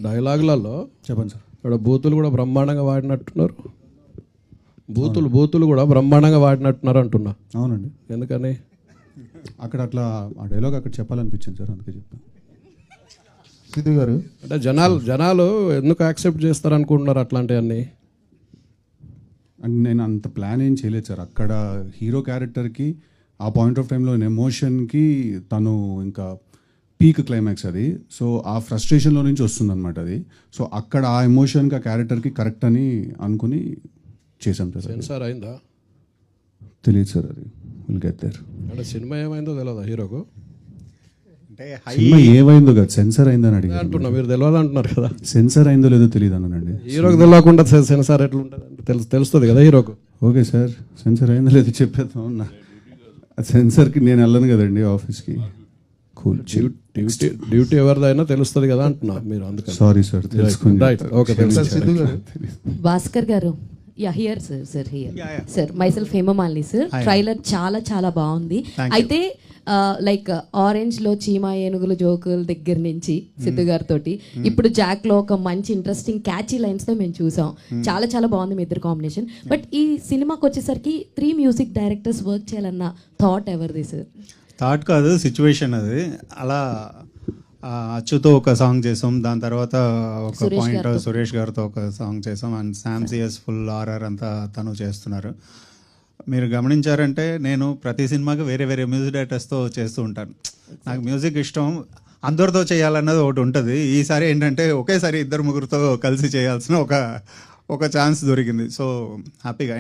డైలాగులలో చెప్పండి సార్. ఇక్కడ బూతులు కూడా బ్రహ్మాండంగా వాడినట్టున్నారు. బూతులు కూడా బ్రహ్మాండంగా వాడినట్టున్నారు అంటున్నా. అవునండి, ఎందుకని అక్కడ అట్లా ఆ డైలాగ్ అక్కడ చెప్పాలనిపించింది సార్, అందుకే చెప్పాను. సిద్ధు గారు, అంటే జనాలు ఎందుకు యాక్సెప్ట్ చేస్తారు అనుకుంటున్నారు అట్లాంటివన్నీ? అండ్ నేను అంత ప్లాన్ ఏం చేయలేదు సార్. అక్కడ హీరో క్యారెక్టర్కి ఆ పాయింట్ ఆఫ్ టైంలో ఎమోషన్కి తను ఇంకా పీక్ క్లైమాక్స్ అది. సో ఆ ఫ్రస్ట్రేషన్లో నుంచి వస్తుందన్నమాట అది. సో అక్కడ ఆ ఎమోషన్కి ఆ క్యారెక్టర్కి కరెక్ట్ అని అనుకుని చేశాం సార్. సెన్సార్ అయిందా తెలియదు సార్, అది విల్ గెట్ దేర్. అంటే సినిమా ఏమైందో తెలియదా హీరోకు? అంటే సినిమా ఏమైందో కదా, సెన్సార్ అయిందని అడిగారు. అంటున్నా, మీరు తెలియదు అంటున్నారు కదా. సెన్సార్ అయిందో లేదో తెలియదు అన్నానండి. హీరోకి తెలియకుండా సెన్సార్ ఎట్లా ఉంటుంది అంటే తెలుస్తుంది కదా హీరోకు. ఓకే సార్, సెన్సార్ అయిందో లేదో చెప్పేద్దాం అన్న. సెన్సార్కి నేను వెళ్ళను కదండి ఆఫీస్కి. కూల్, డ్యూటీ ఎవరిదైనా తెలుస్తుంది కదా అంటున్నా. మీరు అందుకని సారీ సార్, తెలుసుకోండి. రైట్, ఓకే, తెలుసు. సిద్ధు గారు, భాస్కర్ గారు, here sir here sir, myself Hemamalini sir. Trailer చాలా చాలా బాగుంది. అయితే లైక్ ఆరెంజ్ లో చీమా ఏనుగులు జోకుల దగ్గర నుంచి సిద్ధు గారితో ఇప్పుడు జాక్ లో ఒక మంచి ఇంట్రెస్టింగ్ క్యాచీ లైన్స్ తో మేము చూసాం. చాలా చాలా బాగుంది మీ ఇద్దరు కాంబినేషన్. బట్ ఈ సినిమాకి వచ్చేసరికి 3 మ్యూజిక్ డైరెక్టర్స్ వర్క్ చేయాలన్న థాట్ ఎవరిది సార్? థాట్ కాదు, సిచ్యువేషన్ అది. అలా అచ్చుతో ఒక సాంగ్ చేసాం, దాని తర్వాత ఒక పాయింట్ సురేష్ గారితో ఒక సాంగ్ చేసాం, and Sam CS full RR అంతా తను చేస్తున్నారు. మీరు గమనించారంటే నేను ప్రతి సినిమాకి వేరే వేరే మ్యూజిక్ డైరెక్టర్స్తో చేస్తూ ఉంటాను. నాకు మ్యూజిక్ ఇష్టం, అందరితో చేయాలన్నది ఒకటి ఉంటుంది. ఈసారి ఏంటంటే ఒకేసారి 2-3 కలిసి చేయాల్సిన ఒక ఛాన్స్ దొరికింది. సో హ్యాపీగా.